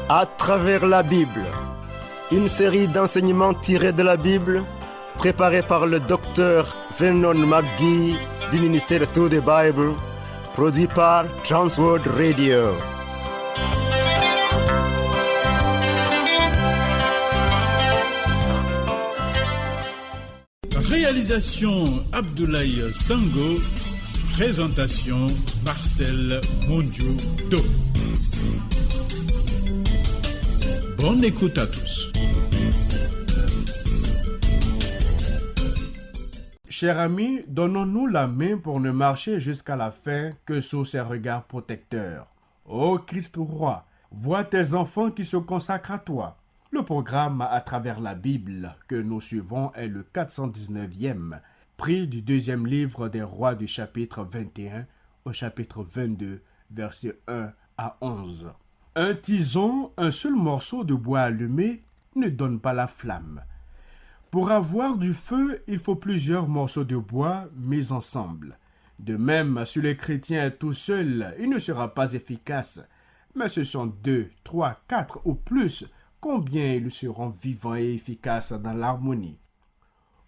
À travers la Bible, une série d'enseignements tirés de la Bible, préparée par le docteur Vernon McGee du ministère Through the Bible, produit par Transworld Radio. Réalisation Abdoulaye Sango. Présentation Marcel Mondiou-Do. Bonne écoute à tous. Chers amis, donnons-nous la main pour ne marcher jusqu'à la fin que sous ses regards protecteurs. Ô Christ roi, vois tes enfants qui se consacrent à toi. Le programme à travers la Bible que nous suivons est le 419e, pris du deuxième livre des rois du chapitre 21 au chapitre 22, versets 1 à 11. Un tison, un seul morceau de bois allumé, ne donne pas la flamme. Pour avoir du feu, il faut plusieurs morceaux de bois mis ensemble. De même, si le chrétien est tout seul, il ne sera pas efficace. Mais ce sont 2, 3, 4 ou plus, combien ils seront vivants et efficaces dans l'harmonie.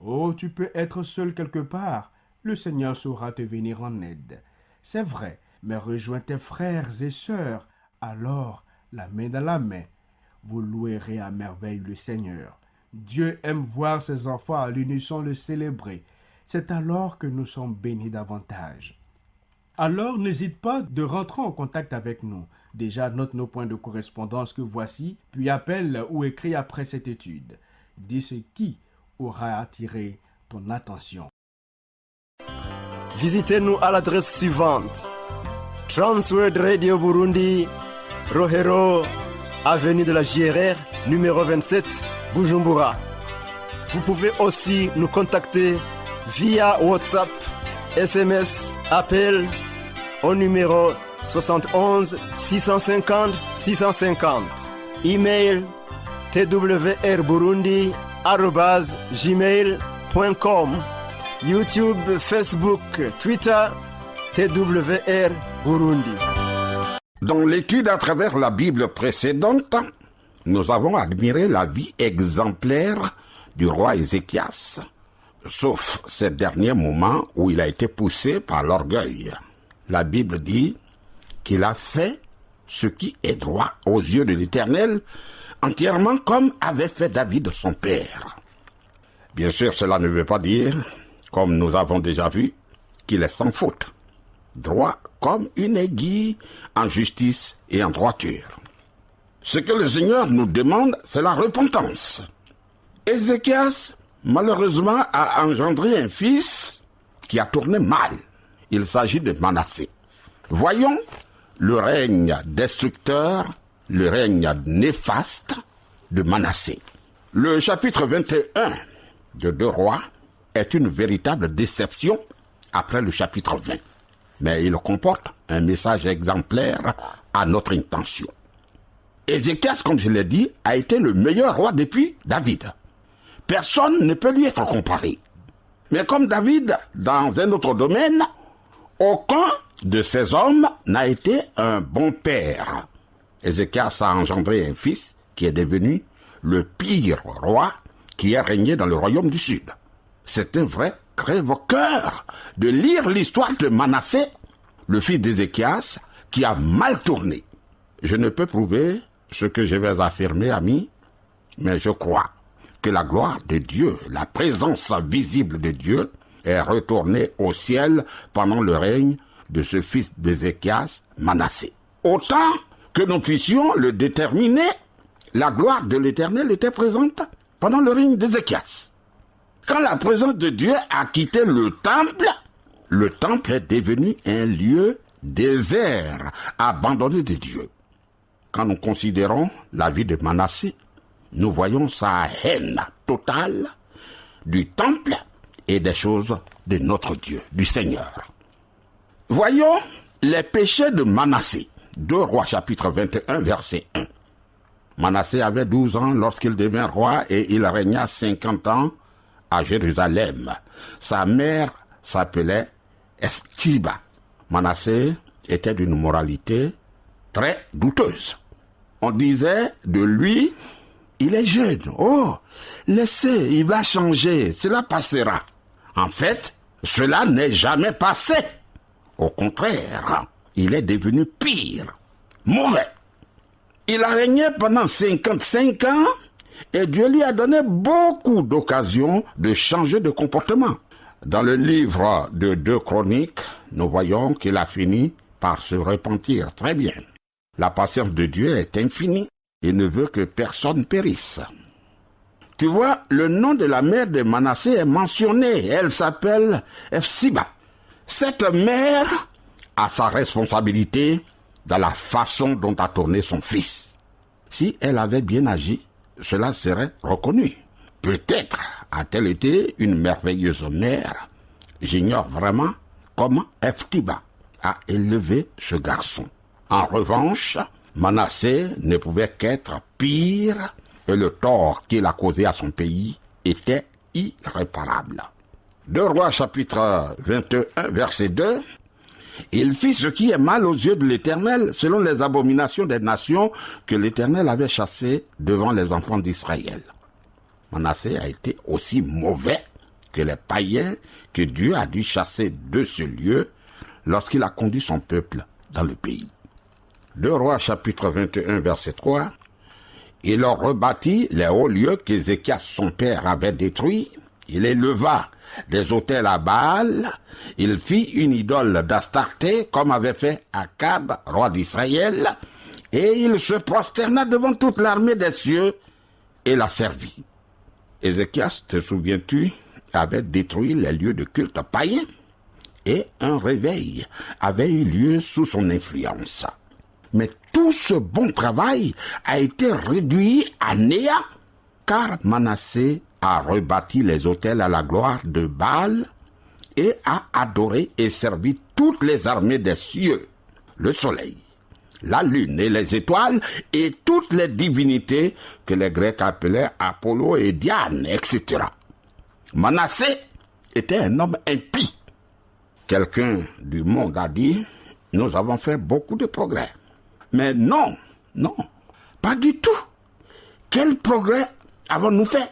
Oh, tu peux être seul quelque part, le Seigneur saura te venir en aide. C'est vrai, mais rejoins tes frères et sœurs, alors la main dans la main. Vous louerez à merveille le Seigneur. Dieu aime voir ses enfants à l'unisson le célébrer. C'est alors que nous sommes bénis davantage. Alors n'hésite pas de rentrer en contact avec nous. Déjà note nos points de correspondance que voici, puis appelle ou écris après cette étude. Dis ce qui aura attiré ton attention. Visitez-nous à l'adresse suivante: Transworld Radio Burundi, Rohero, avenue de la JRR, numéro 27, Bujumbura. Vous pouvez aussi nous contacter via WhatsApp, SMS, appel au numéro 71 650 650. Email twrburundi@gmail.com. YouTube, Facebook, Twitter, TWR Burundi. Dans l'étude à travers la Bible précédente, nous avons admiré la vie exemplaire du roi Ézéchias, sauf ces derniers moments où il a été poussé par l'orgueil. La Bible dit qu'il a fait ce qui est droit aux yeux de l'Éternel, entièrement comme avait fait David son père. Bien sûr, cela ne veut pas dire, comme nous avons déjà vu, qu'il est sans faute, droit comme une aiguille en justice et en droiture. Ce que le Seigneur nous demande, c'est la repentance. Ézéchias, malheureusement, a engendré un fils qui a tourné mal. Il s'agit de Manassé. Voyons le règne destructeur, le règne néfaste de Manassé. Le chapitre 21 de 2 Rois est une véritable déception après le chapitre 20. Mais il comporte un message exemplaire à notre intention. Ézéchias, comme je l'ai dit, a été le meilleur roi depuis David. Personne ne peut lui être comparé. Mais comme David, dans un autre domaine, aucun de ces hommes n'a été un bon père. Ézéchias a engendré un fils qui est devenu le pire roi qui a régné dans le royaume du Sud. C'est un vrai crève-cœur de lire l'histoire de Manassé, le fils d'Ézéchias, qui a mal tourné. Je ne peux prouver ce que je vais affirmer, amis, mais je crois que la gloire de Dieu, la présence visible de Dieu, est retournée au ciel pendant le règne de ce fils d'Ézéchias, Manassé. Autant que nous puissions le déterminer, la gloire de l'Éternel était présente pendant le règne d'Ézéchias. Quand la présence de Dieu a quitté le temple est devenu un lieu désert, abandonné de Dieu. Quand nous considérons la vie de Manassé, nous voyons sa haine totale du temple et des choses de notre Dieu, du Seigneur. Voyons les péchés de Manassé. 2 Rois chapitre 21 verset 1. Manassé avait 12 ans lorsqu'il devint roi et il régna 50 ans à Jérusalem. Sa mère s'appelait Estiba. Manassé était d'une moralité très douteuse. On disait de lui, il est jeune. Oh, laissez, il va changer, cela passera. En fait, cela n'est jamais passé. Au contraire, il est devenu pire, mauvais. Il a régné pendant 55 ans et Dieu lui a donné beaucoup d'occasions de changer de comportement. Dans le livre de 2 Chroniques, nous voyons qu'il a fini par se repentir. Très bien. La patience de Dieu est infinie. Il ne veut que personne périsse. Tu vois, le nom de la mère de Manassé est mentionné. Elle s'appelle Hephsiba. Cette mère a sa responsabilité dans la façon dont a tourné son fils. Si elle avait bien agi, cela serait reconnu. Peut-être a-t-elle été une merveilleuse mère. J'ignore vraiment comment Hephsiba a élevé ce garçon. En revanche, Manassé ne pouvait qu'être pire et le tort qu'il a causé à son pays était irréparable. 2 Rois chapitre 21 verset 2. Il fit ce qui est mal aux yeux de l'Éternel selon les abominations des nations que l'Éternel avait chassées devant les enfants d'Israël. Manassé a été aussi mauvais que les païens que Dieu a dû chasser de ce lieu lorsqu'il a conduit son peuple dans le pays. 2 Rois chapitre 21 verset 3. Il leur rebâtit les hauts lieux qu'Ézéchias son père avait détruits. Il éleva des autels à Baal. Il fit une idole d'Astarté comme avait fait Akab, roi d'Israël. Et il se prosterna devant toute l'armée des cieux et la servit. Ézéchias, te souviens-tu, avait détruit les lieux de culte païens et un réveil avait eu lieu sous son influence. Mais tout ce bon travail a été réduit à néant, car Manassé a rebâti les autels à la gloire de Baal et a adoré et servi toutes les armées des cieux, le soleil, la lune et les étoiles et toutes les divinités que les Grecs appelaient Apollo et Diane, etc. Manassé était un homme impie. Quelqu'un du monde a dit, nous avons fait beaucoup de progrès. Mais non, pas du tout. Quel progrès avons-nous fait?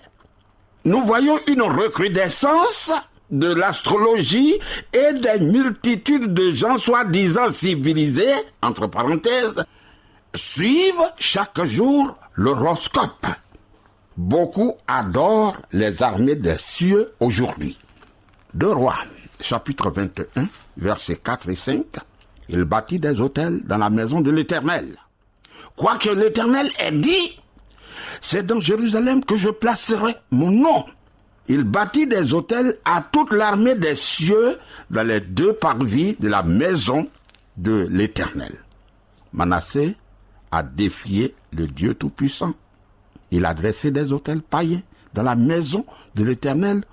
Nous voyons une recrudescence de l'astrologie et des multitudes de gens soi-disant civilisés, entre parenthèses, suivent chaque jour l'horoscope. Beaucoup adorent les armées des cieux aujourd'hui. 2 Rois, chapitre 21, versets 4 et 5. Il bâtit des autels dans la maison de l'Éternel. Quoique l'Éternel ait dit, c'est dans Jérusalem que je placerai mon nom. Il bâtit des autels à toute l'armée des cieux dans les 2 parvis de la maison de l'Éternel. Manassé a défié le Dieu Tout-Puissant. Il a dressé des autels païens dans la maison de l'Éternel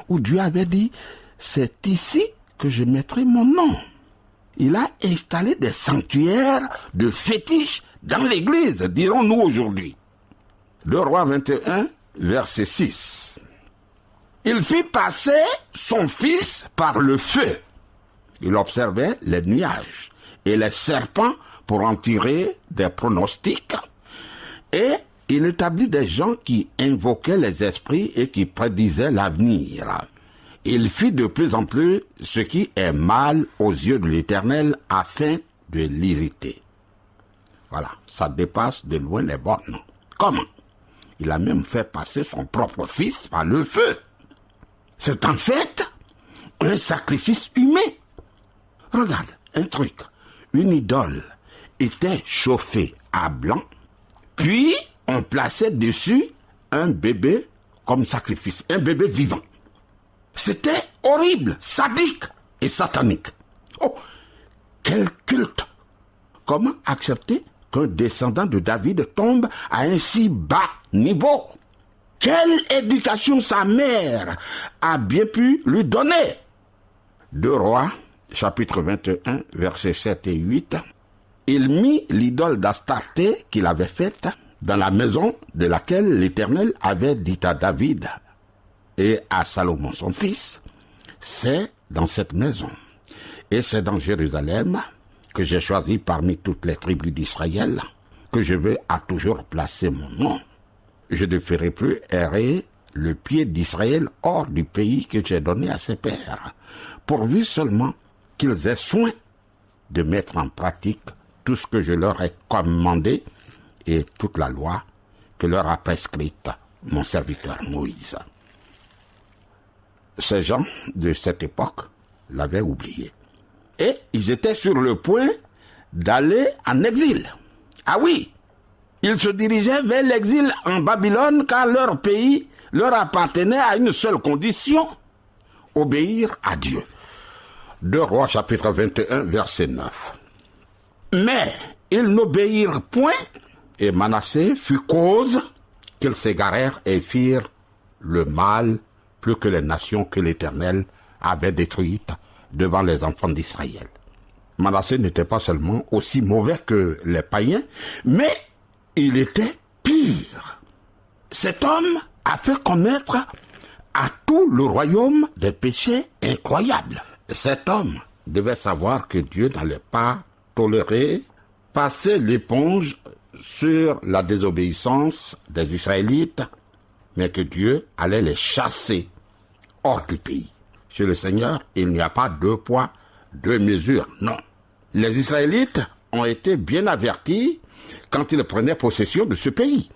où Dieu avait dit, c'est ici que je mettrai mon nom. Il a installé des sanctuaires de fétiches dans l'église, dirons-nous aujourd'hui. 2 Rois 21, verset 6. Il fit passer son fils par le feu. Il observait les nuages et les serpents pour en tirer des pronostics. Et il établit des gens qui invoquaient les esprits et qui prédisaient l'avenir. Il fit de plus en plus ce qui est mal aux yeux de l'Éternel afin de l'irriter. Voilà, ça dépasse de loin les bornes. Comment? Il a même fait passer son propre fils par le feu. C'est en fait un sacrifice humain. Regarde, un truc. Une idole était chauffée à blanc, puis on plaçait dessus un bébé comme sacrifice, un bébé vivant. C'était horrible, sadique et satanique. Oh, quel culte! Comment accepter qu'un descendant de David tombe à un si bas niveau? Quelle éducation sa mère a bien pu lui donner? 2 Rois, chapitre 21, versets 7 et 8. Il mit l'idole d'Astarté qu'il avait faite dans la maison de laquelle l'Éternel avait dit à David et à Salomon son fils, c'est dans cette maison et c'est dans Jérusalem que j'ai choisi parmi toutes les tribus d'Israël que je vais à toujours placer mon nom. Je ne ferai plus errer le pied d'Israël hors du pays que j'ai donné à ses pères, pourvu seulement qu'ils aient soin de mettre en pratique tout ce que je leur ai commandé et toute la loi que leur a prescrite mon serviteur Moïse. Ces gens de cette époque l'avaient oublié. Et ils étaient sur le point d'aller en exil. Ah oui, ils se dirigeaient vers l'exil en Babylone car leur pays leur appartenait à une seule condition, obéir à Dieu. 2 Rois chapitre 21 verset 9. Mais ils n'obéirent point et Manassé fut cause qu'ils s'égarèrent et firent le mal plus que les nations que l'Éternel avait détruites devant les enfants d'Israël. Manassé n'était pas seulement aussi mauvais que les païens, mais il était pire. Cet homme a fait commettre à tout le royaume des péchés incroyables. Cet homme devait savoir que Dieu n'allait pas tolérer passer l'éponge sur la désobéissance des Israélites, mais que Dieu allait les chasser hors du pays. Chez le Seigneur, il n'y a pas 2 poids, 2 mesures, non. Les Israélites ont été bien avertis quand ils prenaient possession de ce pays.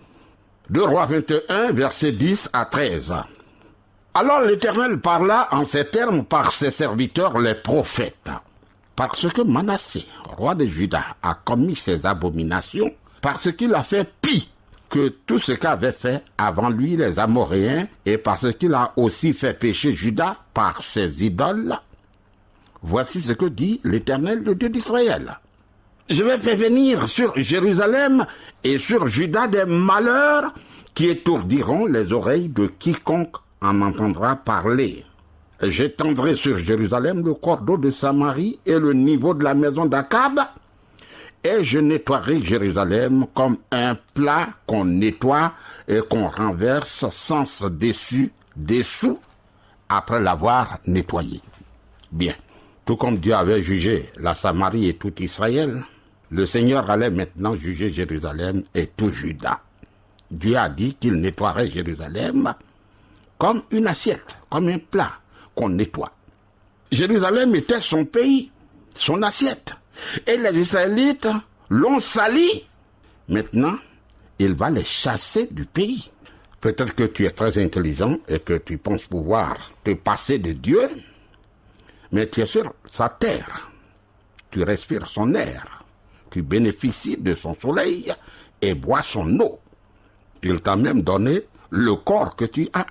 2 Rois 21, versets 10 à 13. Alors l'Éternel parla en ces termes par ses serviteurs les prophètes. Parce que Manassé, roi de Juda, a commis ses abominations, parce qu'il a fait pis que tout ce qu'avaient fait avant lui les Amoréens, et parce qu'il a aussi fait pécher Juda par ses idoles, voici ce que dit l'Éternel, le Dieu d'Israël. Je vais faire venir sur Jérusalem et sur Juda des malheurs qui étourdiront les oreilles de quiconque en entendra parler. J'étendrai sur Jérusalem le cordeau de Samarie et le niveau de la maison d'Akab, et je nettoierai Jérusalem comme un plat qu'on nettoie et qu'on renverse sans dessous, après l'avoir nettoyé. Bien, tout comme Dieu avait jugé la Samarie et tout Israël, le Seigneur allait maintenant juger Jérusalem et tout Juda. Dieu a dit qu'il nettoierait Jérusalem comme une assiette, comme un plat qu'on nettoie. Jérusalem était son pays, son assiette. Et les Israélites l'ont sali. Maintenant, il va les chasser du pays. Peut-être que tu es très intelligent et que tu penses pouvoir te passer de Dieu, mais tu es sur sa terre. Tu respires son air. Tu bénéficies de son soleil et bois son eau. Il t'a même donné le corps que tu as.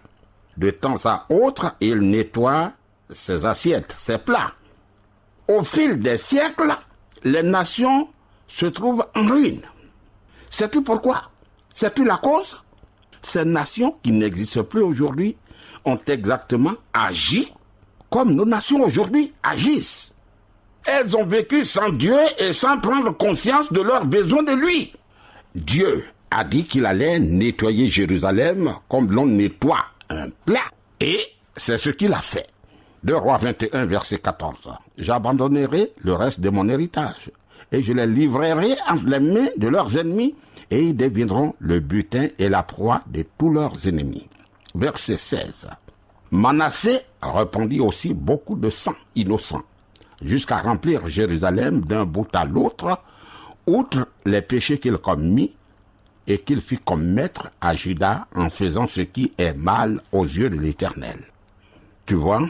De temps à autre, il nettoie ses assiettes, ses plats. Au fil des siècles, les nations se trouvent en ruine. Sais-tu pourquoi? Sais-tu la cause? Ces nations qui n'existent plus aujourd'hui ont exactement agi comme nos nations aujourd'hui agissent. Elles ont vécu sans Dieu et sans prendre conscience de leurs besoins de lui. Dieu a dit qu'il allait nettoyer Jérusalem comme l'on nettoie un plat. Et c'est ce qu'il a fait. 2 Rois 21, verset 14. J'abandonnerai le reste de mon héritage, et je les livrerai entre les mains de leurs ennemis, et ils deviendront le butin et la proie de tous leurs ennemis. Verset 16. Manassé répandit aussi beaucoup de sang innocent, jusqu'à remplir Jérusalem d'un bout à l'autre, outre les péchés qu'il commit, et qu'il fit commettre à Juda en faisant ce qui est mal aux yeux de l'Éternel. Tu vois,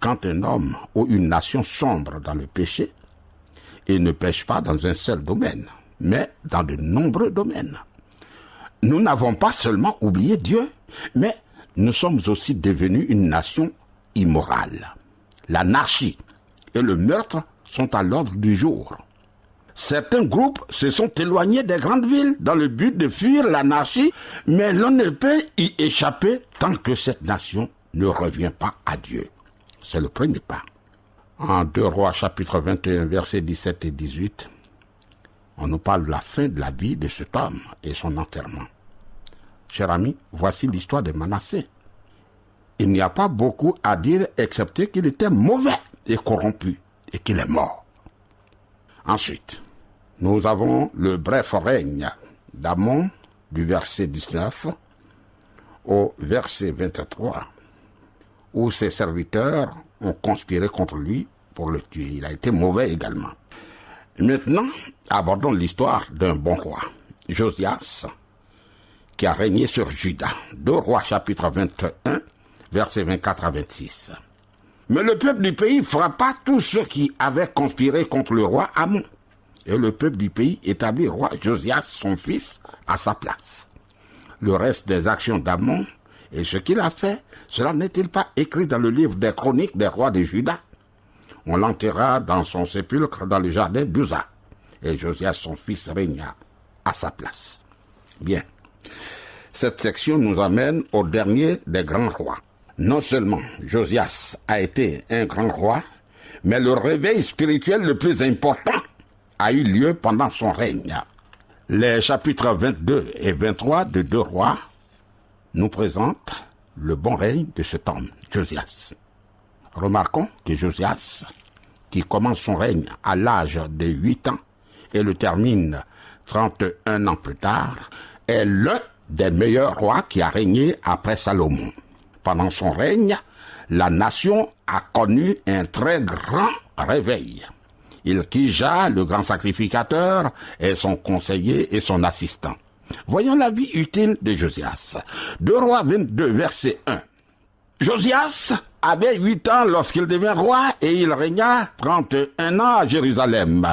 quand un homme ou une nation sombre dans le péché, il ne pêche pas dans un seul domaine, mais dans de nombreux domaines. Nous n'avons pas seulement oublié Dieu, mais nous sommes aussi devenus une nation immorale. L'anarchie et le meurtre sont à l'ordre du jour. Certains groupes se sont éloignés des grandes villes dans le but de fuir l'anarchie, mais l'on ne peut y échapper tant que cette nation ne revient pas à Dieu. C'est le premier pas. En 2 Rois chapitre 21, versets 17 et 18, on nous parle de la fin de la vie de cet homme et son enterrement. Cher ami, voici l'histoire de Manassé. Il n'y a pas beaucoup à dire excepté qu'il était mauvais et corrompu et qu'il est mort. Ensuite, nous avons le bref règne d'Amon, du verset 19 au verset 23, où ses serviteurs ont conspiré contre lui pour le tuer. Il a été mauvais également. Maintenant, abordons l'histoire d'un bon roi, Josias, qui a régné sur Juda. 2 Rois chapitre 21, versets 24 à 26. Mais le peuple du pays frappa tous ceux qui avaient conspiré contre le roi Amon. Et le peuple du pays établit roi Josias, son fils, à sa place. Le reste des actions d'Amon et ce qu'il a fait, cela n'est-il pas écrit dans le livre des chroniques des rois de Juda? On l'enterra dans son sépulcre dans le jardin d'Uza. Et Josias, son fils, régna à sa place. Bien. Cette section nous amène au dernier des grands rois. Non seulement Josias a été un grand roi, mais le réveil spirituel le plus important a eu lieu pendant son règne. Les chapitres 22 et 23 de 2 Rois nous présentent le bon règne de cet homme, Josias. Remarquons que Josias, qui commence son règne à l'âge de 8 ans et le termine 31 ans plus tard, est l'un des meilleurs rois qui a régné après Salomon. Pendant son règne, la nation a connu un très grand réveil. Ilkija, le grand sacrificateur, est son conseiller et son assistant. Voyons la vie utile de Josias. 2 Rois 22, verset 1. Josias avait 8 ans lorsqu'il devint roi et il régna 31 ans à Jérusalem.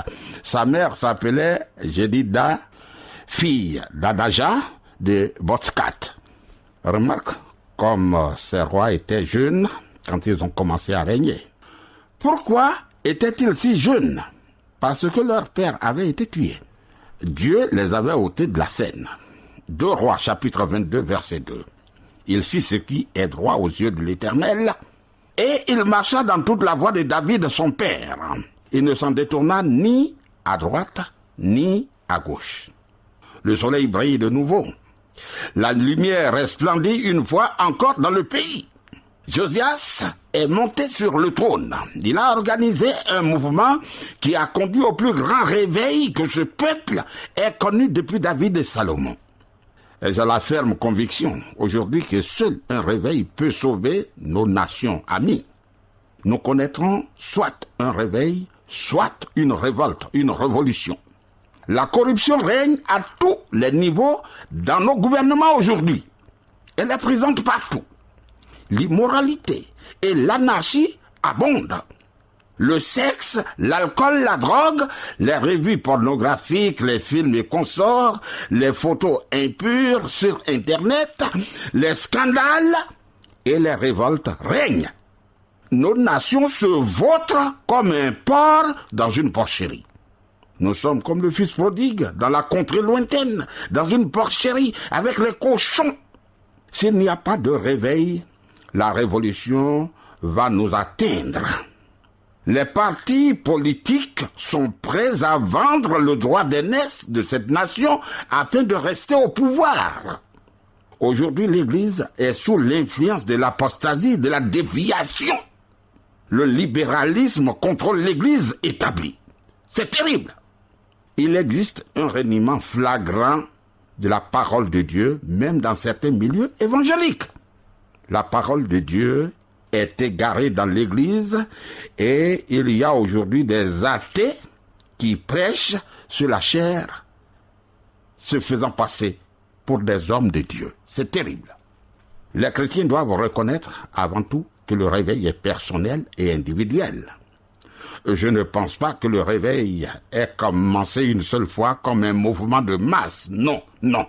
Sa mère s'appelait Jedida, fille d'Adaja de Botskat. Remarque comme ces rois étaient jeunes quand ils ont commencé à régner. Pourquoi étaient-ils si jeunes? Parce que leur père avait été tué. Dieu les avait ôtés de la scène. 2 Rois chapitre 22 verset 2. Il fit ce qui est droit aux yeux de l'Éternel, et il marcha dans toute la voie de David son père. Il ne s'en détourna ni à droite, ni à gauche. Le soleil brille de nouveau. La lumière resplendit une fois encore dans le pays. Josias est monté sur le trône. Il a organisé un mouvement qui a conduit au plus grand réveil que ce peuple ait connu depuis David et Salomon. Et j'ai la ferme conviction aujourd'hui que seul un réveil peut sauver nos nations amies. Nous connaîtrons soit un réveil, soit une révolte, une révolution. La corruption règne à tous les niveaux dans nos gouvernements aujourd'hui. Elle est présente partout. L'immoralité et l'anarchie abondent. Le sexe, l'alcool, la drogue, les revues pornographiques, les films et consorts, les photos impures sur Internet, les scandales et les révoltes règnent. Nos nations se vautrent comme un porc dans une porcherie. Nous sommes comme le fils prodigue dans la contrée lointaine, dans une porcherie avec les cochons. S'il n'y a pas de réveil, la révolution va nous atteindre. Les partis politiques sont prêts à vendre le droit d'aînesse de cette nation afin de rester au pouvoir. Aujourd'hui, l'Église est sous l'influence de l'apostasie, de la déviation. Le libéralisme contrôle l'Église établie. C'est terrible. Il existe un reniement flagrant de la parole de Dieu, même dans certains milieux évangéliques. La parole de Dieu est égarée dans l'Église et il y a aujourd'hui des athées qui prêchent sur la chair, se faisant passer pour des hommes de Dieu. C'est terrible. Les chrétiens doivent reconnaître avant tout que le réveil est personnel et individuel. Je ne pense pas que le réveil ait commencé une seule fois comme un mouvement de masse. Non, non.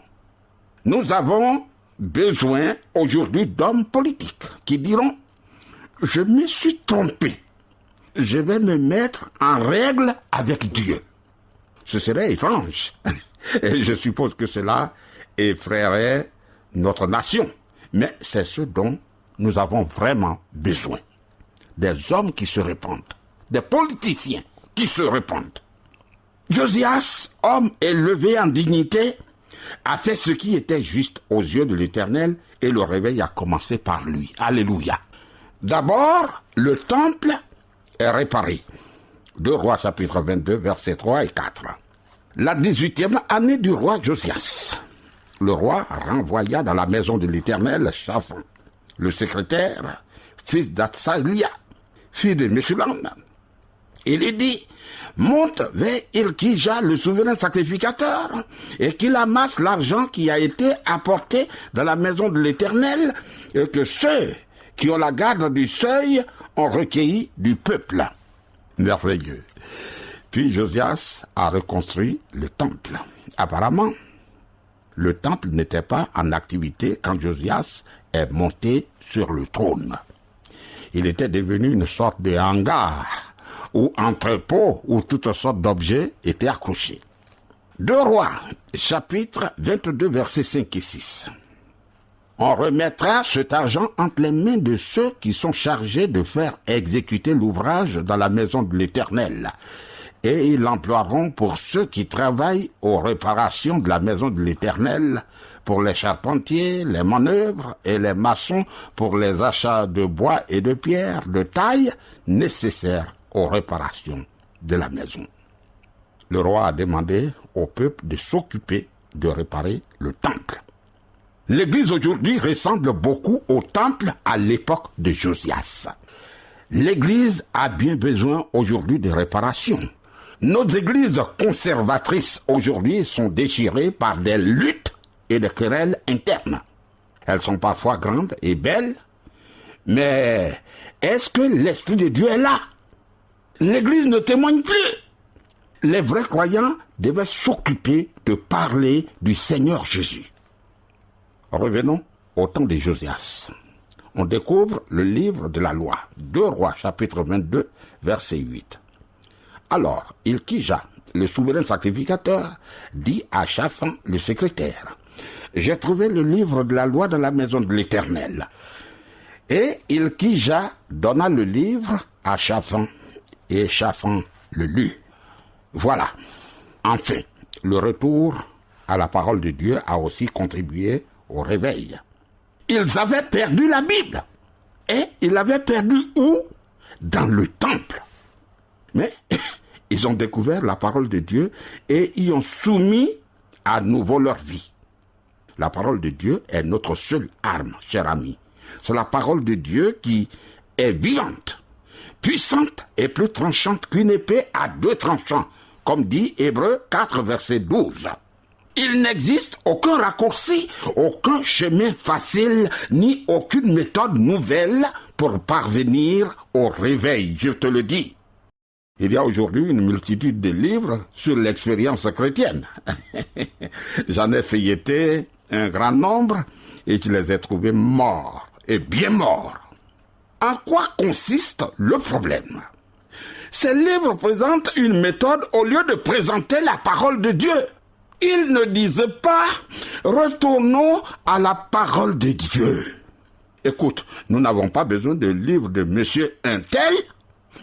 Nous avons besoin aujourd'hui d'hommes politiques qui diront « Je me suis trompé. Je vais me mettre en règle avec Dieu. » Ce serait étrange. Et je suppose que cela effraierait notre nation. Mais c'est ce dont nous avons vraiment besoin. Des hommes qui se répandent. Des politiciens qui se répandent. Josias, homme élevé en dignité, a fait ce qui était juste aux yeux de l'Éternel et le réveil a commencé par lui. Alléluia. D'abord, le temple est réparé. 2 Rois chapitre 22, versets 3 et 4. La 18e année du roi Josias. le roi renvoya dans la maison de l'Éternel Shaphan, le secrétaire, fils d'Atsalia, fils de Meshulam. Il lui dit, monte vers Ilkija, le souverain sacrificateur, et qu'il amasse l'argent qui a été apporté dans la maison de l'Éternel, et que ceux qui ont la garde du seuil ont recueilli du peuple. Merveilleux. Puis Josias a reconstruit le temple. Apparemment, le temple n'était pas en activité quand Josias est monté sur le trône. Il était devenu une sorte de hangar ou entrepôt où toutes sortes d'objets étaient accrochés. 2 Rois, chapitre 22, versets 5 et 6. On remettra cet argent entre les mains de ceux qui sont chargés de faire exécuter l'ouvrage dans la maison de l'Éternel, et ils l'emploieront pour ceux qui travaillent aux réparations de la maison de l'Éternel, pour les charpentiers, les manœuvres et les maçons, pour les achats de bois et de pierre de taille nécessaires aux réparations de la maison. Le roi a demandé au peuple de s'occuper de réparer le temple. L'Église aujourd'hui ressemble beaucoup au temple à l'époque de Josias. L'Église a bien besoin aujourd'hui de réparation. Nos églises conservatrices aujourd'hui sont déchirées par des luttes et des querelles internes. Elles sont parfois grandes et belles, mais est-ce que l'Esprit de Dieu est là? L'Église ne témoigne plus. Les vrais croyants devaient s'occuper de parler du Seigneur Jésus. Revenons au temps de Josias. On découvre le livre de la loi, 2 Rois, chapitre 22, verset 8. Alors, Ilkija, le souverain sacrificateur, dit à Shaphan, le secrétaire, « J'ai trouvé le livre de la loi dans la maison de l'Éternel. » Et Ilkija donna le livre à Shaphan, et Shaphan le lut. Voilà. Enfin, le retour à la parole de Dieu a aussi contribué au réveil. Ils avaient perdu la Bible. Et ils l'avaient perdue où? Dans le temple. Mais ils ont découvert la parole de Dieu et y ont soumis à nouveau leur vie. La parole de Dieu est notre seule arme, cher ami. C'est la parole de Dieu qui est vivante, puissante et plus tranchante qu'une épée à 2 tranchants, comme dit Hébreux 4, verset 12. Il n'existe aucun raccourci, aucun chemin facile, ni aucune méthode nouvelle pour parvenir au réveil, je te le dis. Il y a aujourd'hui une multitude de livres sur l'expérience chrétienne. J'en ai feuilleté un grand nombre et je les ai trouvés morts, et bien morts. En quoi consiste le problème? Ces livres présentent une méthode au lieu de présenter la parole de Dieu. Ils ne disent pas « Retournons à la parole de Dieu ». Écoute, nous n'avons pas besoin de livres de monsieur un tel,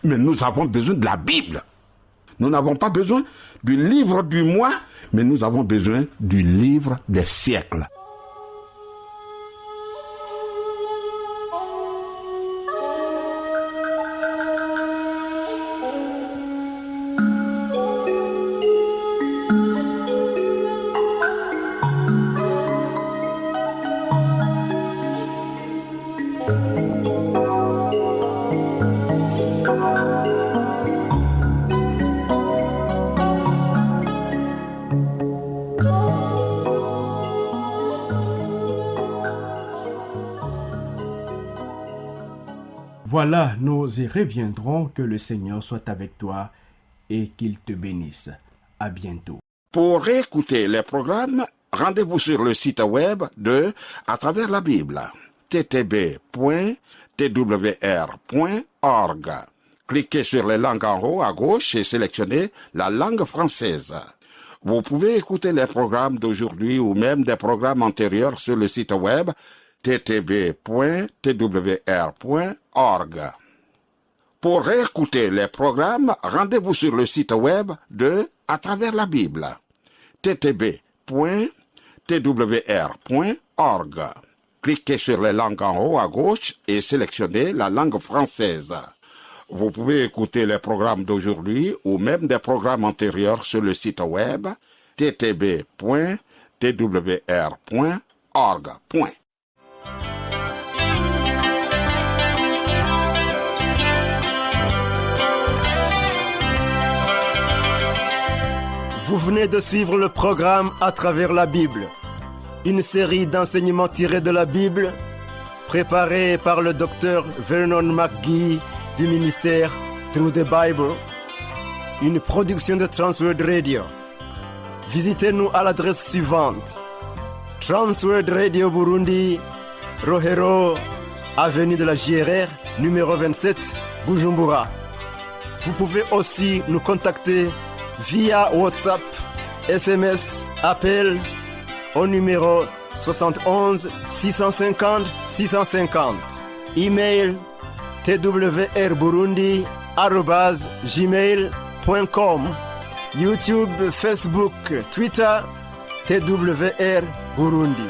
mais nous avons besoin de la Bible. Nous n'avons pas besoin du livre du mois, mais nous avons besoin du livre des siècles. Voilà, nous y reviendrons. Que le Seigneur soit avec toi et qu'il te bénisse. À bientôt. Pour réécouter les programmes, rendez-vous sur le site web de À travers la Bible, ttb.twr.org. Cliquez sur les langues en haut à gauche et sélectionnez la langue française. Vous pouvez écouter les programmes d'aujourd'hui ou même des programmes antérieurs sur le site web ttb.twr.org. Pour réécouter les programmes, rendez-vous sur le site web de À travers la Bible, ttb.twr.org. Cliquez sur les langues en haut à gauche et sélectionnez la langue française. Vous pouvez écouter les programmes d'aujourd'hui ou même des programmes antérieurs sur le site web ttb.twr.org. twr.org. Vous venez de suivre le programme À travers la Bible, une série d'enseignements tirés de la Bible, préparée par le docteur Vernon McGee du ministère Through the Bible, une production de Transworld Radio. Visitez-nous à l'adresse suivante: Transworld Radio Burundi, Rohero, avenue de la JRR, numéro 27, Bujumbura. Vous pouvez aussi nous contacter via WhatsApp, SMS, appel au numéro 71 650 650. Email twrburundi@gmail.com. YouTube, Facebook, Twitter, TWR Burundi.